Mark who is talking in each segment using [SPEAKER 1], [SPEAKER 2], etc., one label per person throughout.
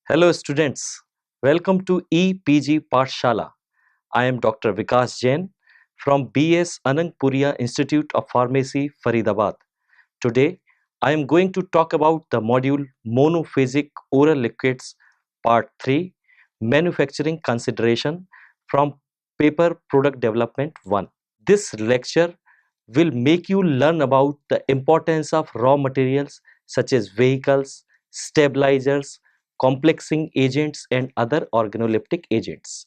[SPEAKER 1] Hello students, welcome to EPG Pathshala. I am Dr. Vikas Jain from BS Anandpuria Institute of Pharmacy, Faridabad. Today, I am going to talk about the module Monophasic Oral Liquids Part 3 Manufacturing Consideration from Paper Product Development 1. This lecture will make you learn about the importance of raw materials such as vehicles, stabilizers, complexing agents and other organoleptic agents,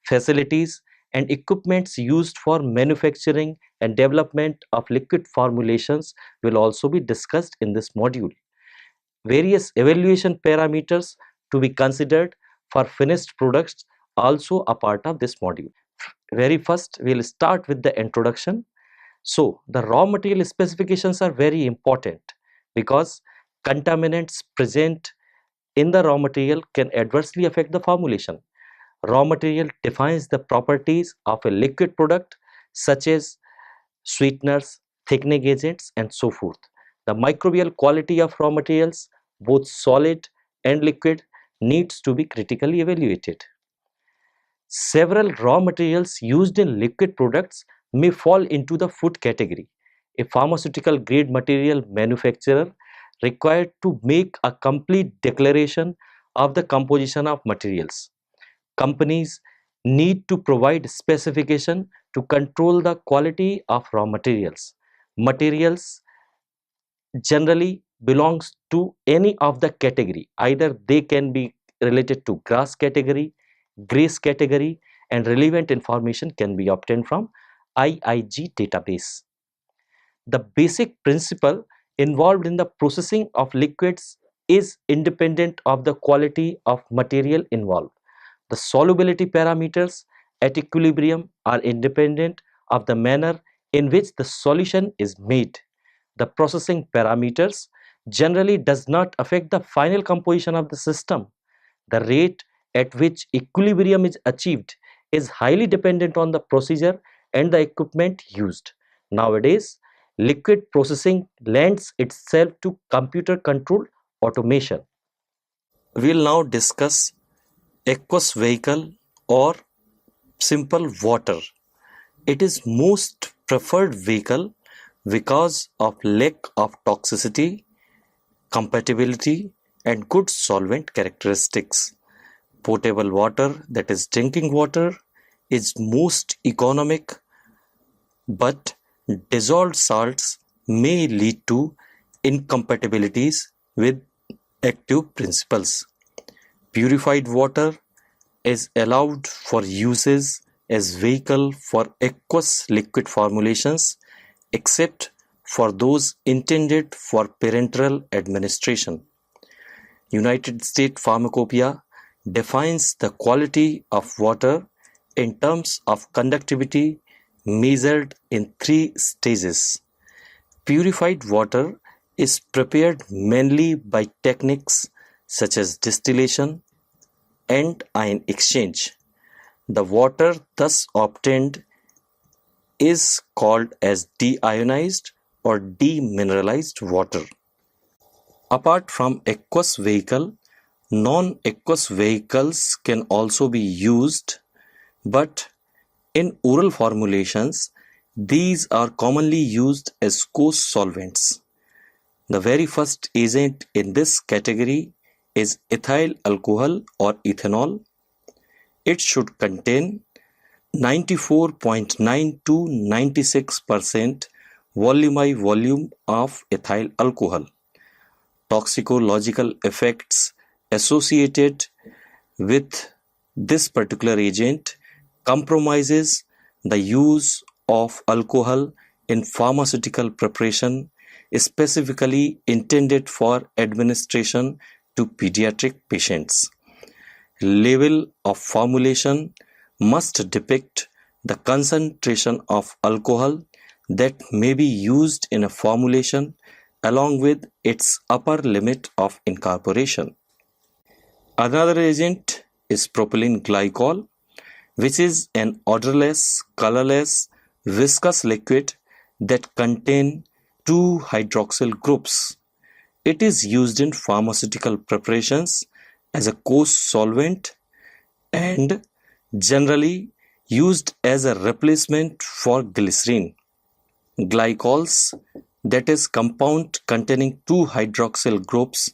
[SPEAKER 1] facilities and equipments used for manufacturing and development of liquid formulations will also be discussed in this module. Various evaluation parameters to be considered for finished products also a part of this module. Very first, we'll start with the introduction. So, the raw material specifications are very important because contaminants present in the raw material can adversely affect the formulation. Raw material defines the properties of a liquid product such as sweeteners, thickening agents and so forth. The microbial quality of raw materials, both solid and liquid, needs to be critically evaluated. Several raw materials used in liquid products may fall into the food category. A pharmaceutical grade material manufacturer required to make a complete declaration of the composition of materials. Companies need to provide specification to control the quality of raw materials. Materials generally belongs to any of the category. Either they can be related to grass category, grace category, and relevant information can be obtained from IIG database. The basic principle involved in the processing of liquids is independent of the quality of material involved. The solubility parameters at equilibrium are independent of the manner in which the solution is made. The processing parameters generally does not affect the final composition of the system. The rate at which equilibrium is achieved is highly dependent on the procedure and the equipment used. Nowadays, liquid processing lends itself to computer controlled automation. We will now discuss aqueous vehicle or simple water. It is most preferred vehicle because of lack of toxicity, compatibility and good solvent characteristics. Potable water, that is drinking water, is most economic, but dissolved salts may lead to incompatibilities with active principles. Purified water is allowed for uses as vehicle for aqueous liquid formulations except for those intended for parenteral administration. United States Pharmacopoeia defines the quality of water in terms of conductivity measured in 3 stages. Purified water is prepared mainly by techniques such as distillation and ion exchange. The water thus obtained is called as deionized or demineralized water. Apart from aqueous vehicle, non-aqueous vehicles can also be used, but in oral formulations, these are commonly used as co-solvents. The very first agent in this category is ethyl alcohol or ethanol. It should contain 94.9 to 96% volume of ethyl alcohol. Toxicological effects associated with this particular agent compromises the use of alcohol in pharmaceutical preparation specifically intended for administration to pediatric patients. Label of formulation must depict the concentration of alcohol that may be used in a formulation along with its upper limit of incorporation. Another agent is propylene glycol, which is an odorless, colorless, viscous liquid that contain 2 hydroxyl groups. It is used in pharmaceutical preparations as a co-solvent and generally used as a replacement for glycerin. Glycols, that is compound containing two hydroxyl groups,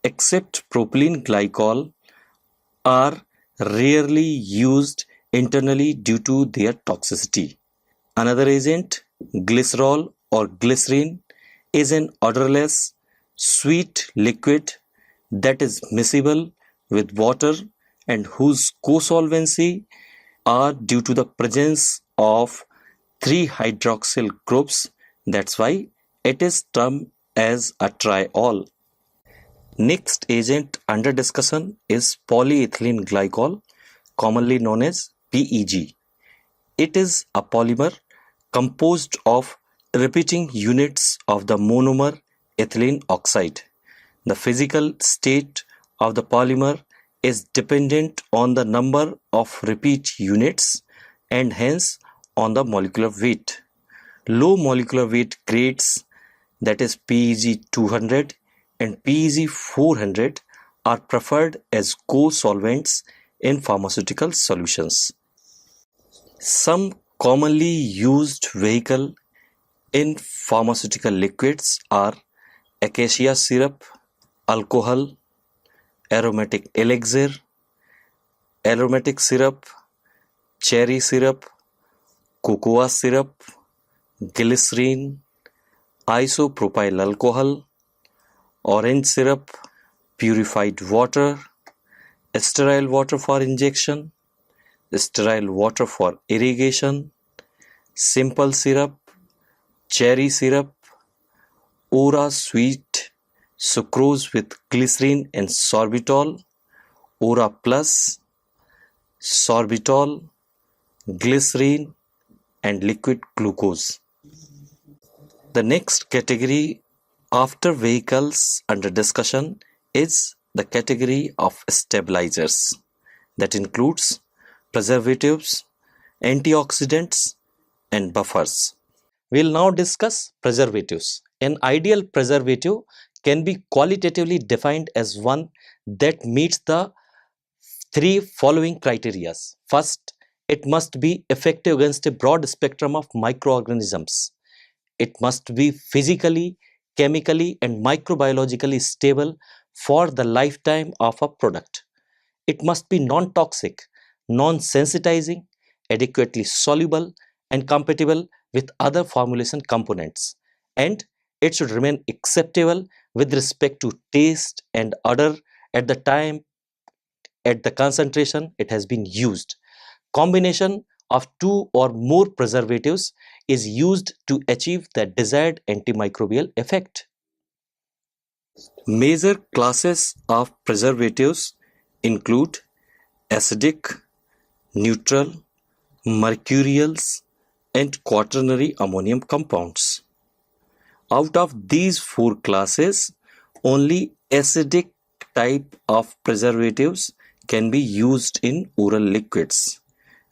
[SPEAKER 1] except propylene glycol, are rarely used internally due to their toxicity. Another agent, glycerol or glycerin, is an odorless, sweet liquid that is miscible with water and whose co-solvency are due to the presence of three hydroxyl groups. That's why it is termed as a triol. Next agent under discussion is polyethylene glycol, commonly known as PEG. It is a polymer composed of repeating units of the monomer ethylene oxide. The physical state of the polymer is dependent on the number of repeat units and hence on the molecular weight. Low molecular weight grades, that is PEG 200 and PEG 400, are preferred as co-solvents in pharmaceutical solutions. Some commonly used vehicle in pharmaceutical liquids are acacia syrup, alcohol, aromatic elixir, aromatic syrup, cherry syrup, cocoa syrup, glycerin, isopropyl alcohol, orange syrup, purified water, sterile water for injection, sterile water for irrigation, simple syrup, cherry syrup, Ora sweet, sucrose with glycerin and sorbitol, Ora plus, sorbitol, glycerin and liquid glucose. The next category after vehicles under discussion is the category of stabilizers. That includes preservatives, antioxidants and buffers. We'll now discuss preservatives. An ideal preservative can be qualitatively defined as one that meets the three following criteria. First, it must be effective against a broad spectrum of microorganisms. It must be physically, chemically, and microbiologically stable for the lifetime of a product. It must be non-toxic, non-sensitizing, adequately soluble, and compatible with other formulation components. And it should remain acceptable with respect to taste and odor at the time, at the concentration it has been used. Combination of two or more preservatives is used to achieve the desired antimicrobial effect. Major classes of preservatives include acidic, neutral, mercurials, and quaternary ammonium compounds. Out of these four classes, only acidic type of preservatives can be used in oral liquids.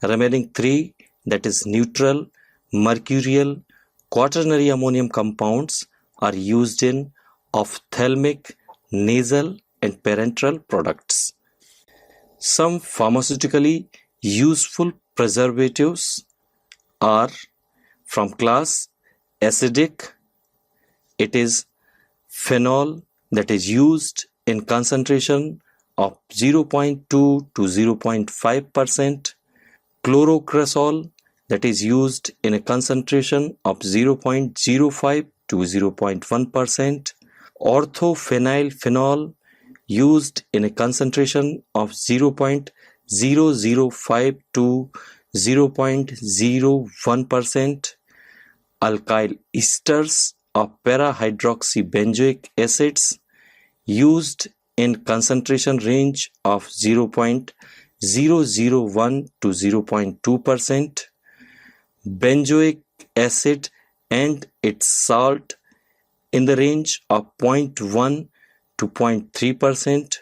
[SPEAKER 1] Remaining three, that is neutral, mercurial, quaternary ammonium compounds, are used in ophthalmic, nasal, and parenteral products. Some pharmaceutically useful preservatives are from class acidic. It is phenol that is used in concentration of 0.2 to 0.5%, chlorocresol that is used in a concentration of 0.05 to 0.1%, orthophenylphenol used in a concentration of 0.005 to 0.01%, alkyl esters of para-hydroxybenzoic acids used in concentration range of 0.001 to 0.2%, benzoic acid and its salt in the range of 0.1 to 0.3%,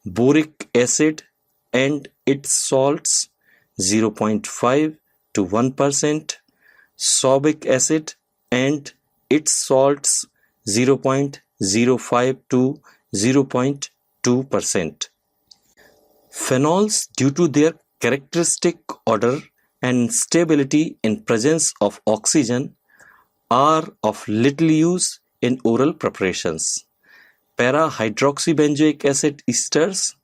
[SPEAKER 1] boric acid and its salts 0.5 to 1%, sorbic acid and its salts 0.05 to 0.2%. Phenols, due to their characteristic odor and stability in presence of oxygen, are of little use in oral preparations. Para-hydroxybenzoic acid esters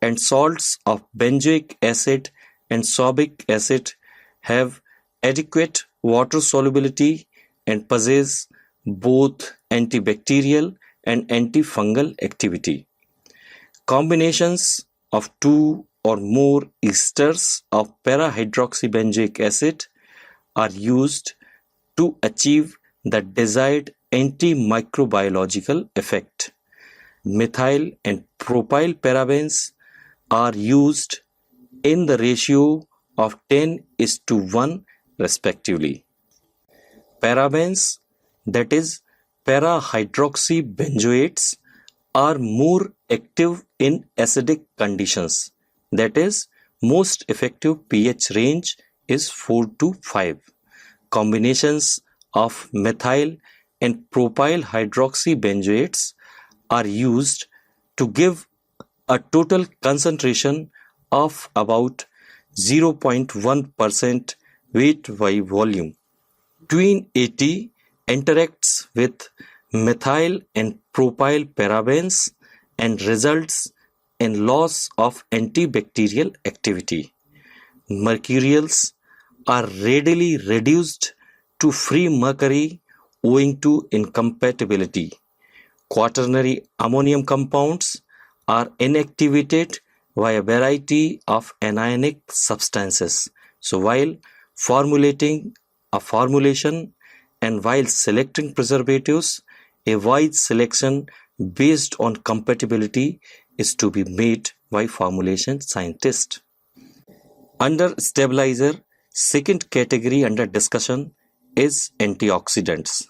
[SPEAKER 1] and salts of benzoic acid and sorbic acid have adequate water solubility and possess both antibacterial and antifungal activity. Combinations of two or more esters of para-hydroxybenzoic acid are used to achieve the desired antimicrobiological effect. Methyl and propyl parabens are used in the ratio of 10:1 respectively. Parabens, that is para-hydroxybenzoates, are more active in acidic conditions, that is, most effective pH range is 4 to 5. Combinations of methyl and propyl hydroxybenzoates are used to give a total concentration of about 0.1% weight by volume. Tween 80 interacts with methyl and propyl parabens and results in loss of antibacterial activity. Mercurials are readily reduced to free mercury owing to incompatibility. Quaternary ammonium compounds are inactivated by a variety of anionic substances. So while formulating a formulation and while selecting preservatives, a wide selection based on compatibility is to be made by formulation scientists. Under stabilizer, second category under discussion is antioxidants.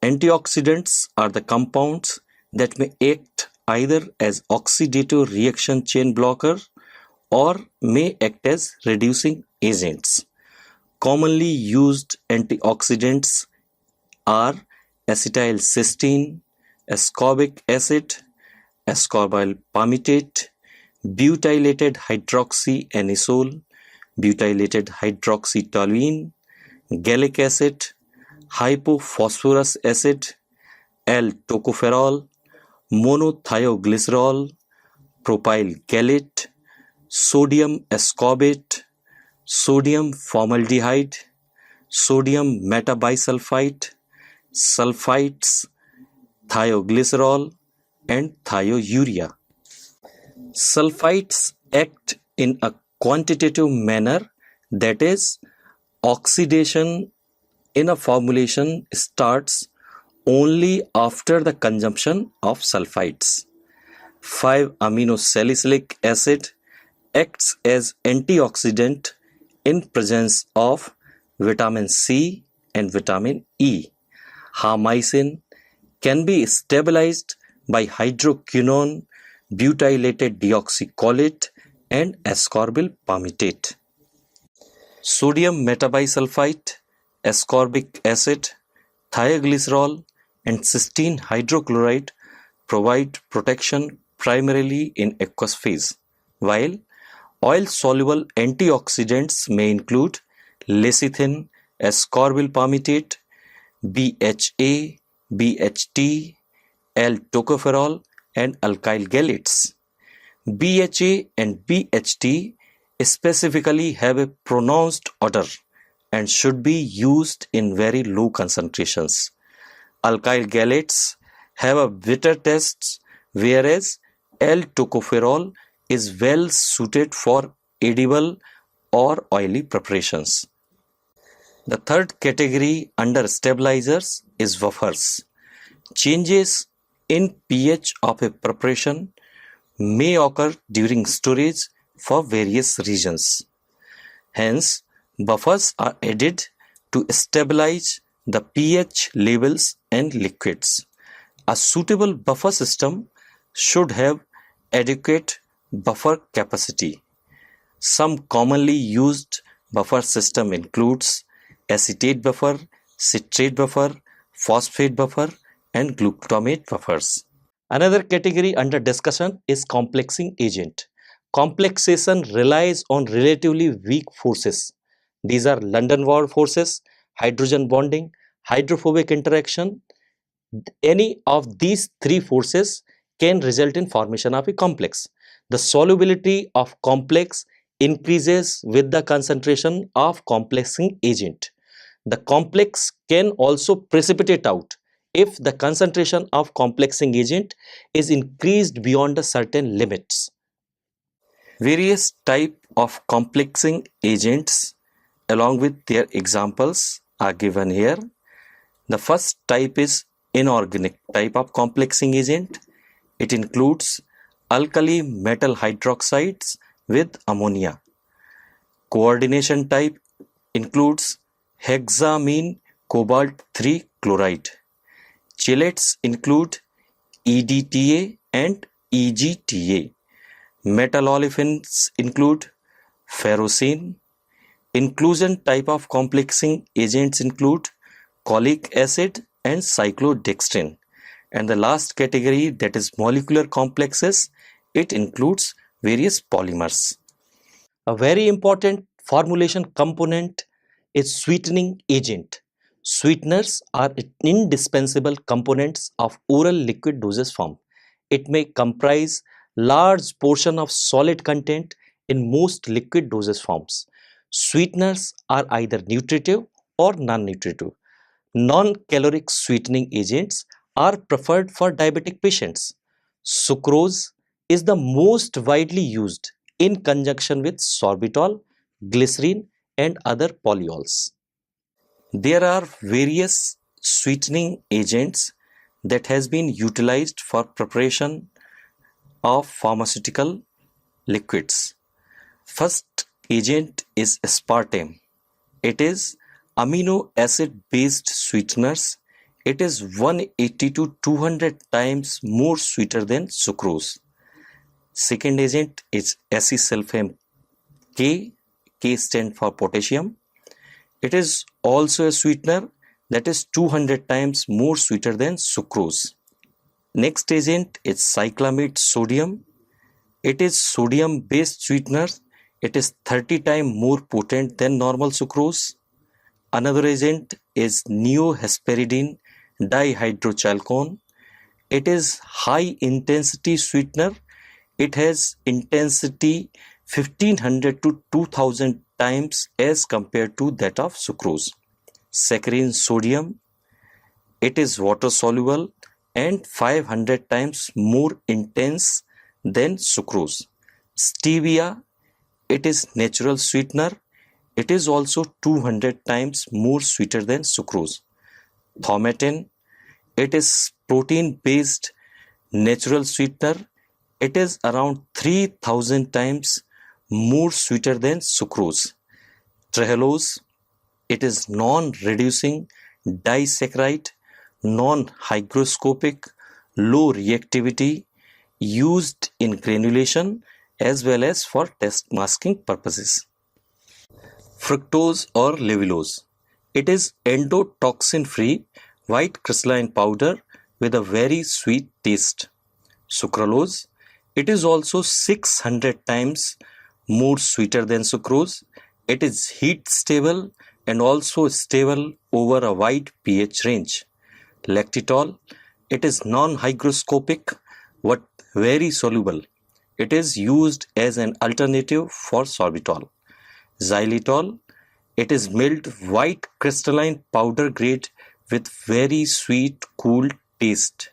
[SPEAKER 1] Antioxidants are the compounds that may act either as oxidative reaction chain blocker or may act as reducing agents. Commonly used antioxidants are acetylcysteine, ascorbic acid, ascorbyl palmitate, butylated hydroxyanisole, butylated hydroxytoluene, gallic acid, hypophosphorus acid, L-tocopherol, monothioglyrol, propyl gallate, sodium ascorbate, sodium formaldehyde, sodium metabisulfite, sulfites, thioglycerol, and thiourea. Sulfites act in a quantitative manner, that is, oxidation in a formulation starts only after the consumption of sulfites. 5-aminosalicylic acid acts as antioxidant in presence of vitamin C and vitamin E. Harmycin can be stabilized by hydroquinone, butylated deoxycholate, and ascorbyl palmitate. Sodium metabisulfite, ascorbic acid, thioglycerol, and cysteine hydrochloride provide protection primarily in aqueous phase, while oil-soluble antioxidants may include lecithin, ascorbyl palmitate, BHA, BHT, L-tocopherol, and alkyl galates. BHA and BHT specifically have a pronounced odor and should be used in very low concentrations. Alkyl galates have a bitter taste, whereas L-tocopherol is well suited for edible or oily preparations. The third category under stabilizers is buffers. Changes in pH of a preparation may occur during storage for various reasons. Hence, buffers are added to stabilize the pH levels and liquids. A suitable buffer system should have adequate buffer capacity. Some commonly used buffer system includes acetate buffer, citrate buffer, phosphate buffer, and glutamate buffers. Another category under discussion is complexing agent. complexation relies on relatively weak forces. These are London Wall forces, hydrogen bonding, hydrophobic interaction. Any of these three forces can result in formation of a complex. The solubility of complex increases with the concentration of complexing agent. The complex can also precipitate out if the concentration of complexing agent is increased beyond a certain limits. Various type of complexing agents along with their examples are given here. The first type is inorganic type of complexing agent. It includes alkali metal hydroxides with ammonia. Coordination type includes hexamine cobalt 3 chloride. Chelates include EDTA and EGTA. Metal olefins include ferrocene. Inclusion type of complexing agents include cholic acid and cyclodextrin. And the last category, that is molecular complexes, it includes various polymers. A very important formulation component is sweetening agent. Sweeteners are indispensable components of oral liquid dosage form. It may comprise large portion of solid content in most liquid dosage forms. Sweeteners are either nutritive or non-nutritive. Non-caloric sweetening agents are preferred for diabetic patients. Sucrose is the most widely used in conjunction with sorbitol, glycerin, and other polyols. There are various sweetening agents that has been utilized for preparation of pharmaceutical liquids. First agent is aspartame. It is amino acid based sweeteners. It is 180 to 200 times more sweeter than sucrose. Second agent is acesulfame K. K stands for potassium. It is also a sweetener that is 200 times more sweeter than sucrose. Next agent is cyclamate sodium. It is sodium based sweetener. It is 30 times more potent than normal sucrose. Another agent is neohesperidine dihydrochalcone. It is high intensity sweetener. It has intensity 1500 to 2000 times as compared to that of sucrose. Saccharin sodium. It is water soluble and 500 times more intense than sucrose. Stevia. It is natural sweetener. It is also 200 times more sweeter than sucrose. Thaumatin. It is protein based natural sweetener. It is around 3000 times more sweeter than sucrose. Trehalose. It is non-reducing disaccharide, non-hygroscopic, low reactivity, used in granulation as well as for test masking purposes. Fructose or levulose. It is endotoxin-free white crystalline powder with a very sweet taste. Sucralose. It is also 600 times more sweeter than sucrose. It is heat stable and also stable over a wide pH range. Lactitol. It is non-hygroscopic but very soluble. It is used as an alternative for sorbitol. Xylitol. It is mild white crystalline powder grade with very sweet cool taste.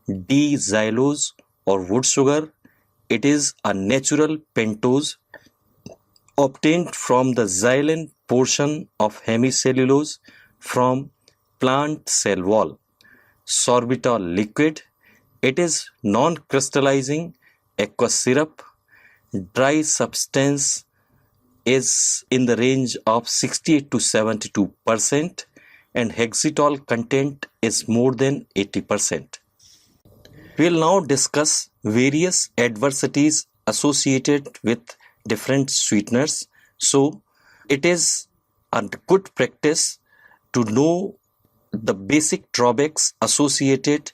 [SPEAKER 1] D-xylose or wood sugar. It is a natural pentose obtained from the xylene portion of hemicellulose from plant cell wall. Sorbitol liquid. It is non-crystallizing aqueous syrup. Dry substance is in the range of 68 to 72% and hexitol content is more than 80%. We will now discuss various adversities associated with different sweeteners. So, it is a good practice to know the basic drawbacks associated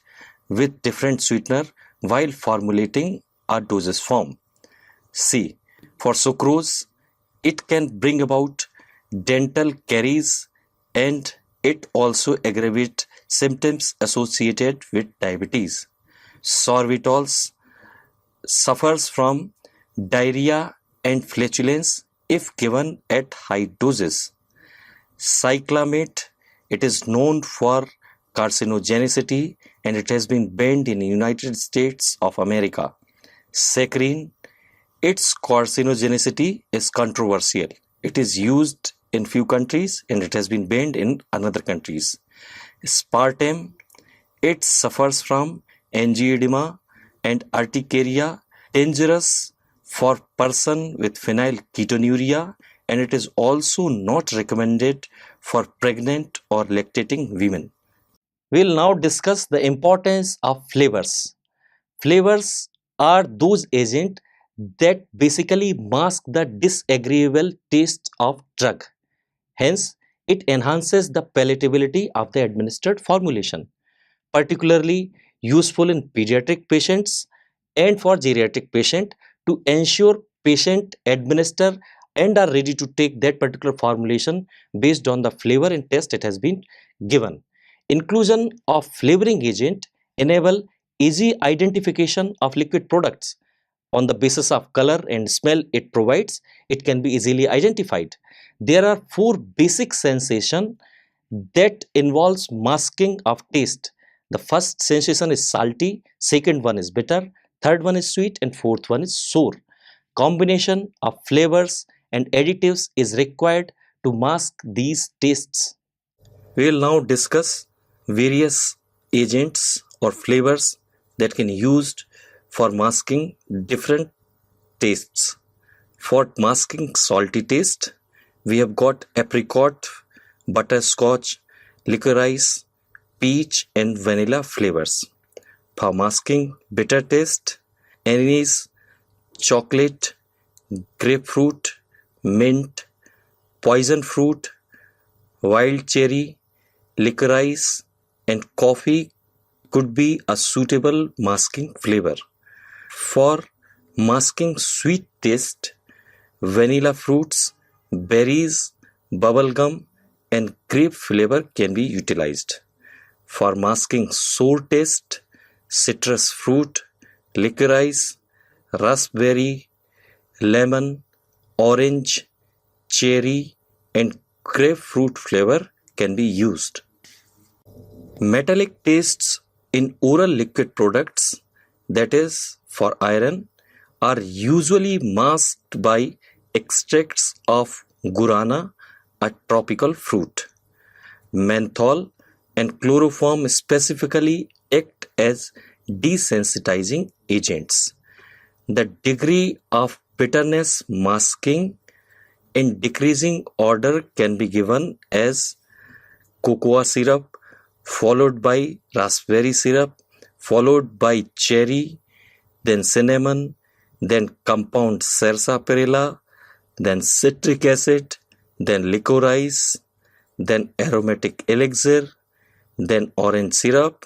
[SPEAKER 1] with different sweetener while formulating a dosage form. C. For sucrose, it can bring about dental caries and it also aggravates symptoms associated with diabetes. Sorbitol suffers from diarrhea and flatulence if given at high doses. Cyclamate, it is known for carcinogenicity and it has been banned in the United States of America. Saccharin, its carcinogenicity is controversial. It is used in few countries and it has been banned in other countries. Aspartame, it suffers from angioedema and urticaria, dangerous for person with phenylketonuria, and it is also not recommended for pregnant or lactating women. We'll now discuss the importance of flavors. Flavors are those agents that basically mask the disagreeable taste of drug. Hence, it enhances the palatability of the administered formulation, particularly useful in pediatric patients and for geriatric patient to ensure patient administer and are ready to take that particular formulation based on the flavor and taste it has been given. Inclusion of flavoring agent enable easy identification of liquid products on the basis of color and smell it provides. It can be easily identified. There are four basic sensations that involves masking of taste. The first sensation is salty, second one is bitter, third one is sweet, and fourth one is sour. Combination of flavors and additives is required to mask these tastes. We will now discuss various agents or flavors that can be used for masking different tastes. For masking salty taste, we have got apricot, butterscotch, licorice, peach and vanilla flavors. For masking bitter taste, anise, chocolate, grapefruit, mint, poison fruit, wild cherry, licorice and coffee could be a suitable masking flavor. For masking sweet taste, vanilla fruits, berries, bubblegum and grape flavor can be utilized. For masking sour taste, citrus fruit, licorice, raspberry, lemon, orange, cherry and grapefruit flavor can be used. Metallic tastes in oral liquid products, that is for iron, are usually masked by extracts of guarana, a tropical fruit. Menthol and chloroform specifically act as desensitizing agents. The degree of bitterness masking in decreasing order can be given as cocoa syrup, followed by raspberry syrup, followed by cherry, then cinnamon, then compound sarsaparilla, then citric acid, then licorice, then aromatic elixir, then orange syrup,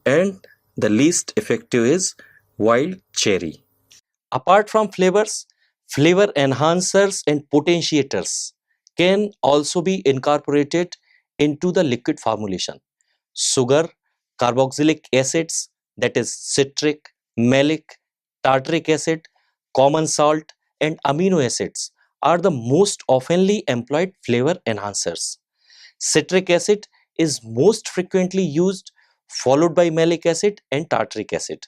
[SPEAKER 1] and the least effective is wild cherry. Apart from flavors, flavor enhancers and potentiators can also be incorporated into the liquid formulation. Sugar, carboxylic acids, that is citric, malic, tartaric acid, common salt, and amino acids are the most oftenly employed flavor enhancers. Citric acid is most frequently used, followed by malic acid and tartaric acid.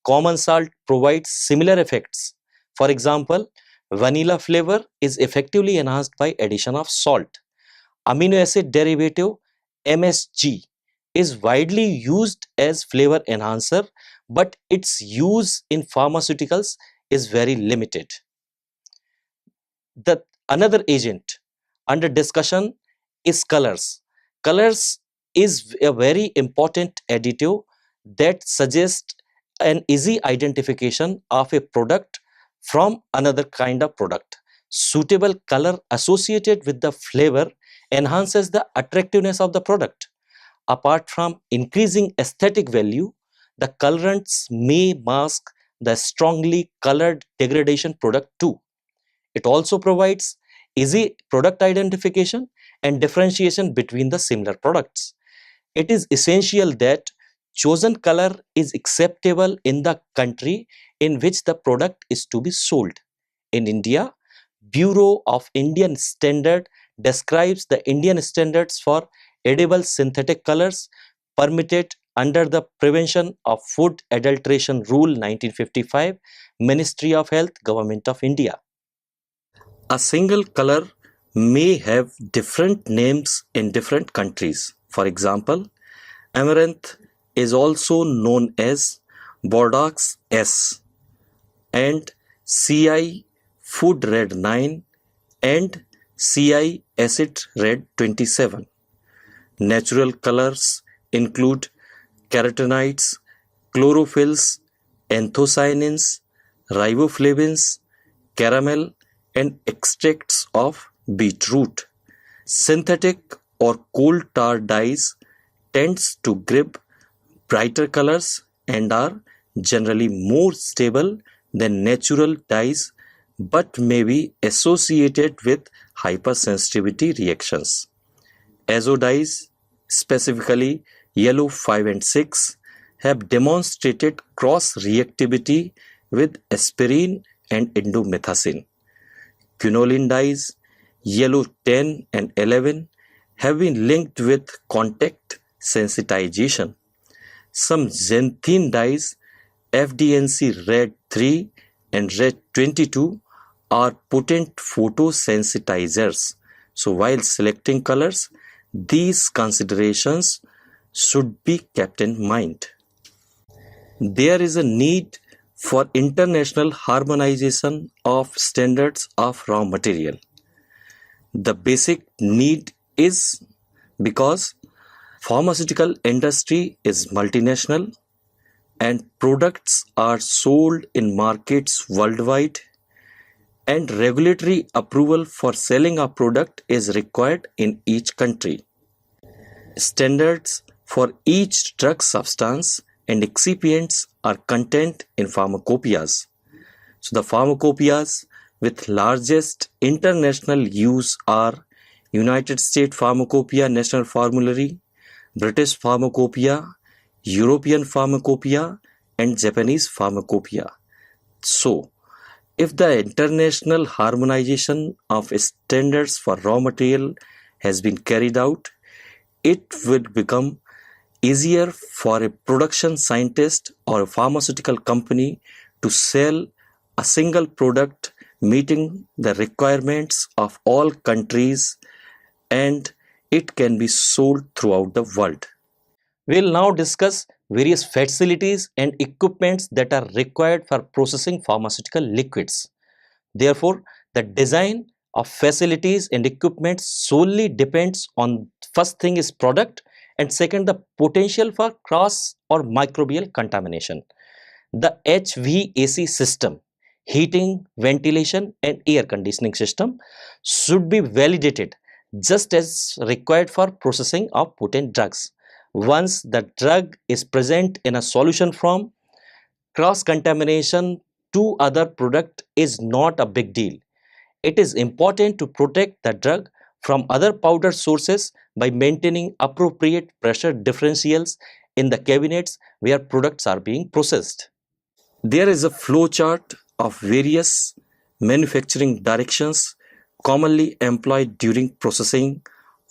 [SPEAKER 1] Common salt provides similar effects. For example, vanilla flavor is effectively enhanced by addition of salt. Amino acid derivative MSG is widely used as flavor enhancer, but its use in pharmaceuticals is very limited. The another agent under discussion is colors. Colors is a very important additive that suggests an easy identification of a product from another kind of product. Suitable color associated with the flavor enhances the attractiveness of the product. Apart from increasing aesthetic value, the colorants may mask the strongly colored degradation product too. It also provides easy product identification and differentiation between the similar products. It is essential that chosen color is acceptable in the country in which the product is to be sold. In India, Bureau of Indian Standard describes the Indian standards for edible synthetic colors permitted under the Prevention of Food Adulteration Rule 1955, Ministry of Health, Government of India. A single color may have different names in different countries. For example, amaranth is also known as Bordeaux S and CI Food Red 9 and CI Acid Red 27. Natural colors include carotenoids, chlorophylls, anthocyanins, riboflavins, caramel, and extracts of beetroot. Synthetic or coal tar dyes tends to grip brighter colors and are generally more stable than natural dyes but may be associated with hypersensitivity reactions. Azo dyes, specifically yellow 5 and 6, have demonstrated cross-reactivity with aspirin and indomethacin. Quinoline dyes, yellow 10 and 11, have been linked with contact sensitization. Some xanthine dyes, FDNC Red 3 and Red 22, are potent photosensitizers. So while selecting colors, these considerations should be kept in mind. There is a need for international harmonization of standards of raw material. The basic need is because pharmaceutical industry is multinational and products are sold in markets worldwide, and regulatory approval for selling a product is required in each country. Standards for each drug substance and excipients are contained in pharmacopoeias. So the pharmacopoeias with largest international use are United States Pharmacopoeia National Formulary, British Pharmacopoeia, European Pharmacopoeia, and Japanese Pharmacopoeia. So, if the international harmonization of standards for raw material has been carried out, it would become easier for a production scientist or a pharmaceutical company to sell a single product meeting the requirements of all countries, and it can be sold throughout the world. We'll now discuss various facilities and equipments that are required for processing pharmaceutical liquids. Therefore, the design of facilities and equipment solely depends on, first thing is product, and second the potential for cross or microbial contamination. The HVAC system, heating, ventilation and air conditioning system, should be validated just as required for processing of potent drugs. Once the drug is present in a solution form, cross-contamination to other product is not a big deal. It is important to protect the drug from other powder sources by maintaining appropriate pressure differentials in the cabinets where products are being processed. There is a flow chart of various manufacturing directions commonly employed during processing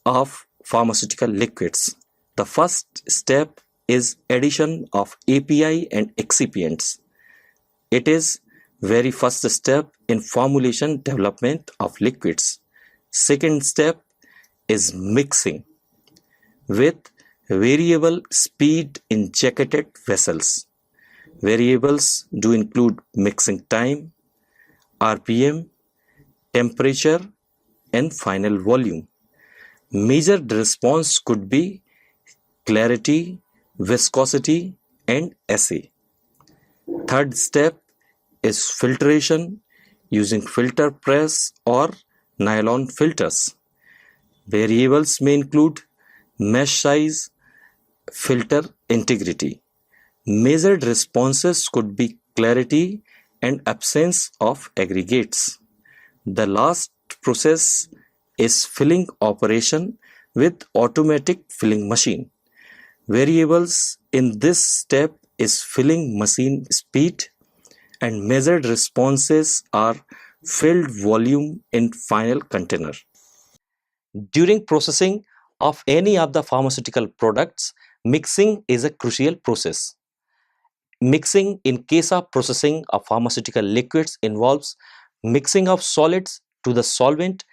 [SPEAKER 1] of pharmaceutical liquids. The first step is addition of API and excipients. It is very first step in formulation development of liquids. Second step is mixing with variable speed in jacketed vessels. Variables do include mixing time, RPM, temperature, and final volume. Measured response could be clarity, viscosity, and assay. Third step is filtration using filter press or nylon filters. Variables may include mesh size, filter integrity. Measured responses could be clarity and absence of aggregates. The last process is filling operation with automatic filling machine. Variables in this step is filling machine speed, and measured responses are filled volume in final container. During processing of any of the pharmaceutical products, mixing is a crucial process. Mixing in case of processing of pharmaceutical liquids involves mixing of solids to the solvent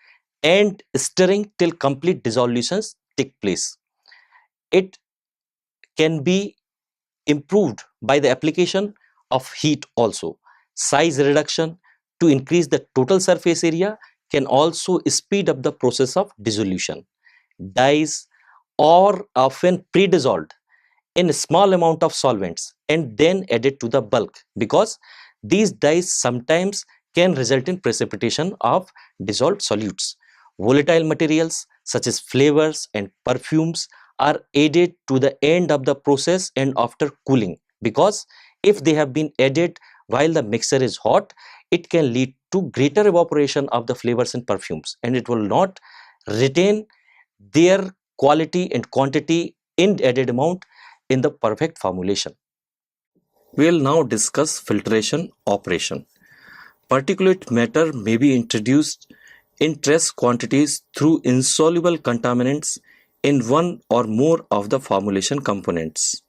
[SPEAKER 1] and stirring till complete dissolutions take place. It can be improved by the application of heat also. Size reduction to increase the total surface area can also speed up the process of dissolution. Dyes are often pre-dissolved in a small amount of solvents and then added to the bulk, because these dyes sometimes can result in precipitation of dissolved solutes. Volatile materials such as flavors and perfumes are added to the end of the process and after cooling, because if they have been added while the mixture is hot, it can lead to greater evaporation of the flavors and perfumes, and it will not retain their quality and quantity in added amount in the perfect formulation. We will now discuss filtration operation. Particulate matter may be introduced in trace quantities through insoluble contaminants in one or more of the formulation components.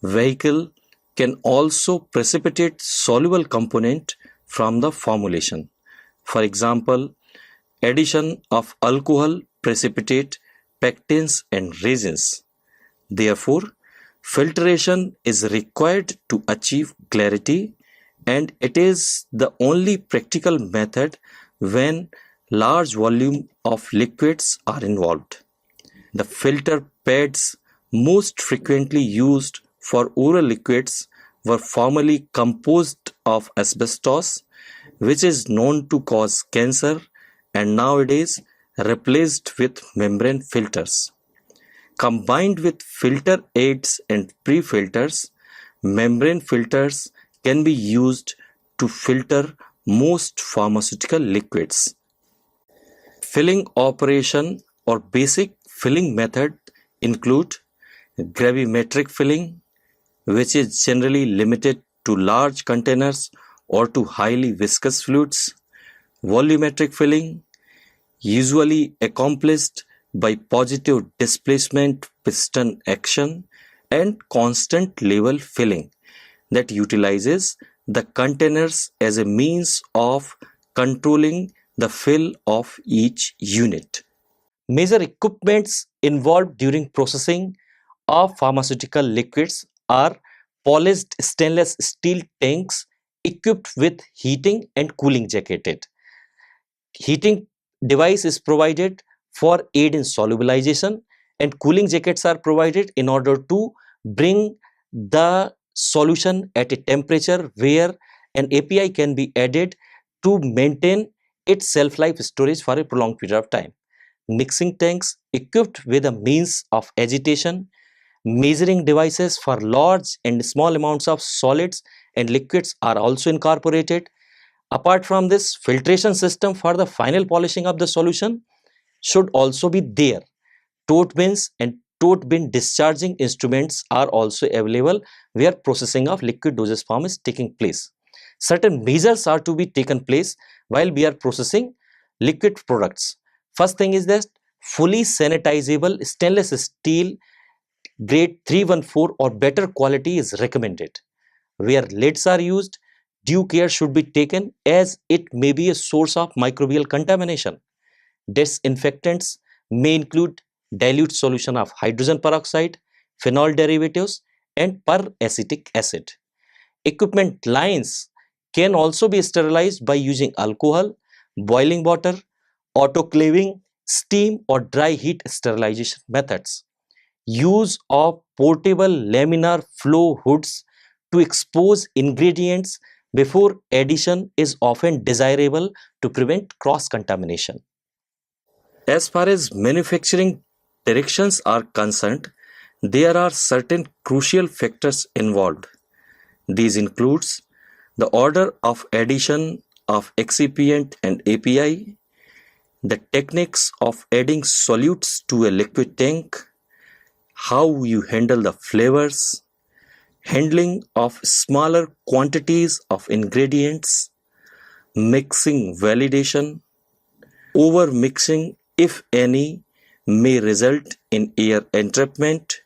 [SPEAKER 1] Vehicle can also precipitate soluble component from the formulation. For example, addition of alcohol precipitate pectins and resins. Therefore, filtration is required to achieve clarity, and it is the only practical method when large volume of liquids are involved. The filter pads most frequently used for oral liquids were formerly composed of asbestos, which is known to cause cancer, and nowadays replaced with membrane filters. Combined with filter aids and pre-filters, membrane filters can be used to filter most pharmaceutical liquids. Filling operation or basic filling method include gravimetric filling, which is generally limited to large containers or to highly viscous fluids; volumetric filling, usually accomplished by positive displacement piston action; and constant level filling, that utilizes the containers as a means of controlling the fill of each unit. Major equipments involved during processing of pharmaceutical liquids are polished stainless steel tanks equipped with heating and cooling jacketed. Heating device is provided for aid in solubilization, and cooling jackets are provided in order to bring the solution at a temperature where an API can be added to maintain its shelf-life storage for a prolonged period of time. Mixing tanks equipped with a means of agitation, measuring devices for large and small amounts of solids and liquids are also incorporated. Apart from this, filtration system for the final polishing of the solution should also be there. Tote bins and tote bin discharging instruments are also available where processing of liquid dosage form is taking place. Certain measures are to be taken place while we are processing liquid products. First thing is that fully sanitizable stainless steel grade 314 or better quality is recommended. Where lids are used, due care should be taken as it may be a source of microbial contamination. Disinfectants may include dilute solution of hydrogen peroxide, phenol derivatives, and peracetic acid. Equipment lines can also be sterilized by using alcohol, boiling water, autoclaving, steam, or dry heat sterilization methods. Use of portable laminar flow hoods to expose ingredients before addition is often desirable to prevent cross-contamination. As far as manufacturing directions are concerned, there are certain crucial factors involved. These includes the order of addition of excipient and API, the techniques of adding solutes to a liquid tank, how you handle the flavors, handling of smaller quantities of ingredients, mixing validation, over mixing if any may result in air entrapment,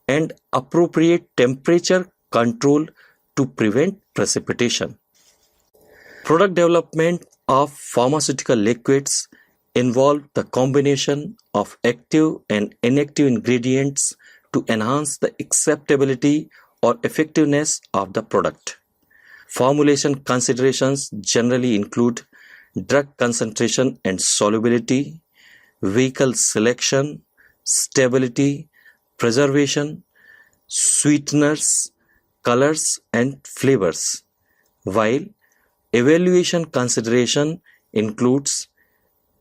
[SPEAKER 1] and appropriate temperature control to prevent precipitation. Product development of pharmaceutical liquids involve the combination of active and inactive ingredients to enhance the acceptability or effectiveness of the product. Formulation considerations generally include drug concentration and solubility, vehicle selection, stability, preservation, sweeteners, colors, and flavors, while evaluation consideration includes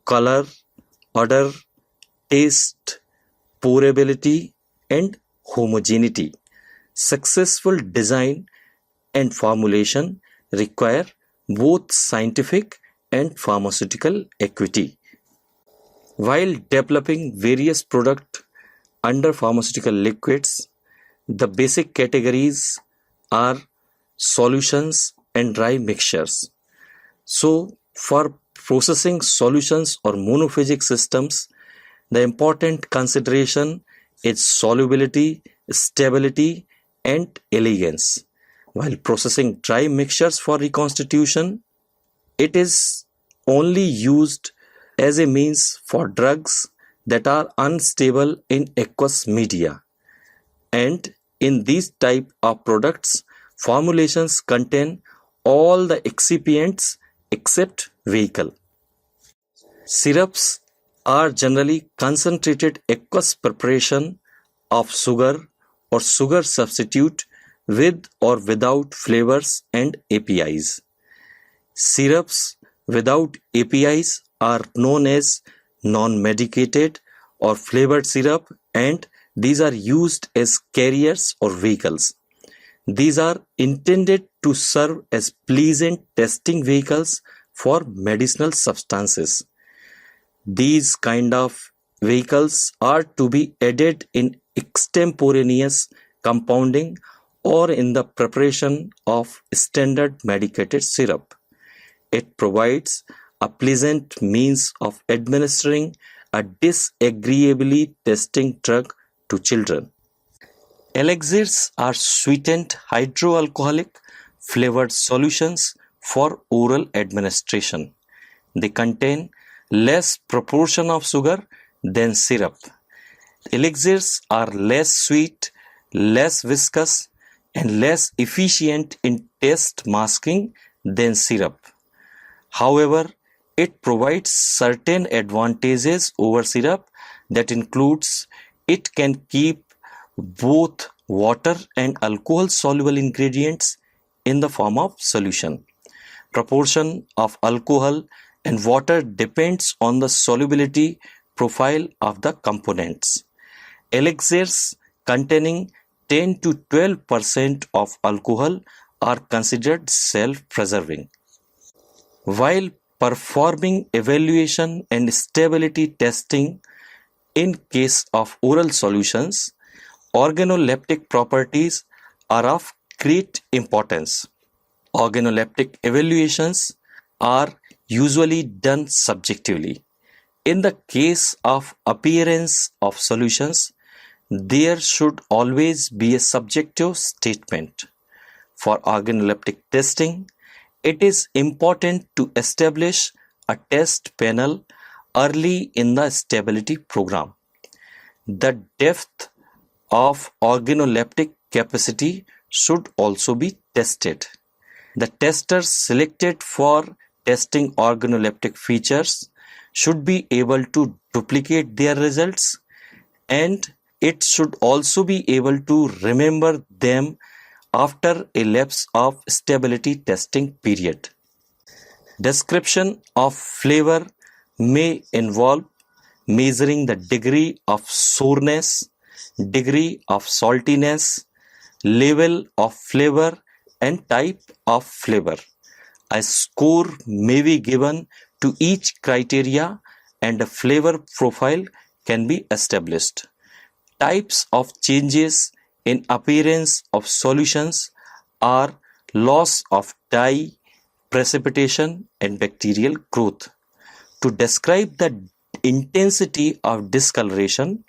[SPEAKER 1] color, odor, taste, pourability, and homogeneity. Successful design and formulation require both scientific and pharmaceutical equity. While developing various products under pharmaceutical liquids, the basic categories are solutions and dry mixtures. So, for processing solutions or monophasic systems, the important consideration is solubility, stability, and elegance. While processing dry mixtures for reconstitution, it is only used as a means for drugs that are unstable in aqueous media. And in these type of products, formulations contain all the excipients except vehicle. Syrups are generally concentrated aqueous preparation of sugar or sugar substitute with or without flavors and APIs. Syrups without APIs are known as non-medicated or flavored syrup, and these are used as carriers or vehicles. These are intended to serve as pleasant testing vehicles for medicinal substances. These kind of vehicles are to be added in extemporaneous compounding or in the preparation of standard medicated syrup. It provides a pleasant means of administering a disagreeably tasting drug to children. Elixirs are sweetened hydroalcoholic flavored solutions for oral administration. They contain less proportion of sugar than syrup. Elixirs are less sweet, less viscous, and less efficient in taste masking than syrup. However, it provides certain advantages over syrup that includes it can keep both water and alcohol soluble ingredients in the form of solution. Proportion of alcohol and water depends on the solubility profile of the components. Elixirs containing 10 to 12% of alcohol are considered self-preserving. While performing evaluation and stability testing in case of oral solutions, organoleptic properties are of great importance. Organoleptic evaluations are usually done subjectively. In the case of appearance of solutions, there should always be a subjective statement. For organoleptic testing, it is important to establish a test panel early in the stability program. The depth of organoleptic capacity should also be tested. The testers selected for testing organoleptic features should be able to duplicate their results, and it should also be able to remember them after a lapse of stability testing period. Description of flavor may involve measuring the degree of sourness, degree of saltiness, level of flavor, and type of flavor. A score may be given to each criteria and a flavor profile can be established. Types of changes in appearance of solutions are loss of dye, precipitation, and bacterial growth. To describe the intensity of discoloration,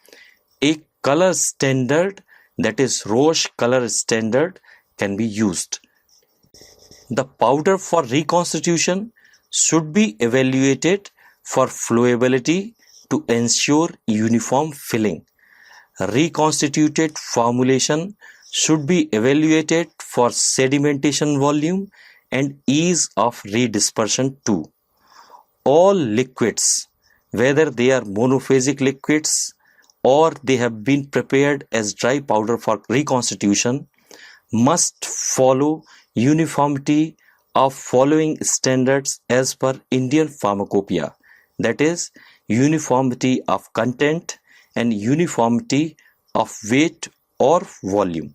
[SPEAKER 1] a color standard, that is Roche color standard, can be used. The powder for reconstitution should be evaluated for flowability to ensure uniform filling. Reconstituted formulation should be evaluated for sedimentation volume and ease of redispersion too. All liquids, whether they are monophasic liquids or they have been prepared as dry powder for reconstitution, must follow uniformity of following standards as per Indian Pharmacopoeia, that is, uniformity of content and uniformity of weight or volume.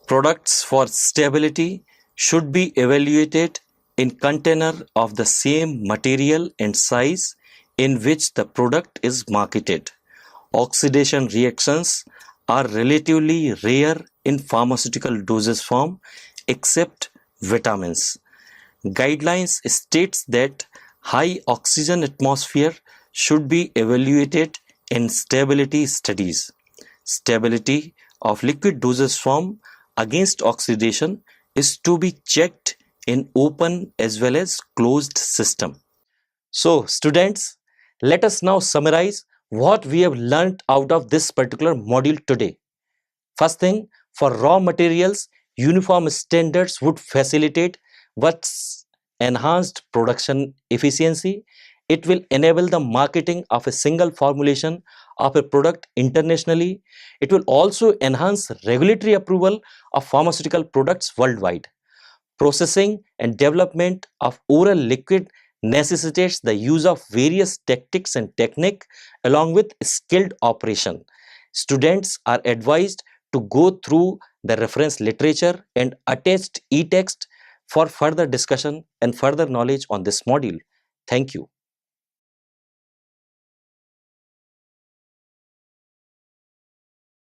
[SPEAKER 1] Products for stability should be evaluated in container of the same material and size in which the product is marketed. Oxidation reactions are relatively rare in pharmaceutical dosage form except vitamins. Guidelines states that high oxygen atmosphere should be evaluated in stability studies. Stability of liquid dosage form against oxidation is to be checked in open as well as closed system. So students, let us now summarize what we have learnt out of this particular module today. First thing, for raw materials, uniform standards would facilitate what's enhanced production efficiency. It will enable the marketing of a single formulation of a product internationally. It will also enhance regulatory approval of pharmaceutical products worldwide. Processing and development of oral liquid necessitates the use of various tactics and technique along with skilled operation. Students are advised to go through the reference literature and attached e-text for further discussion and further knowledge on this module. Thank you.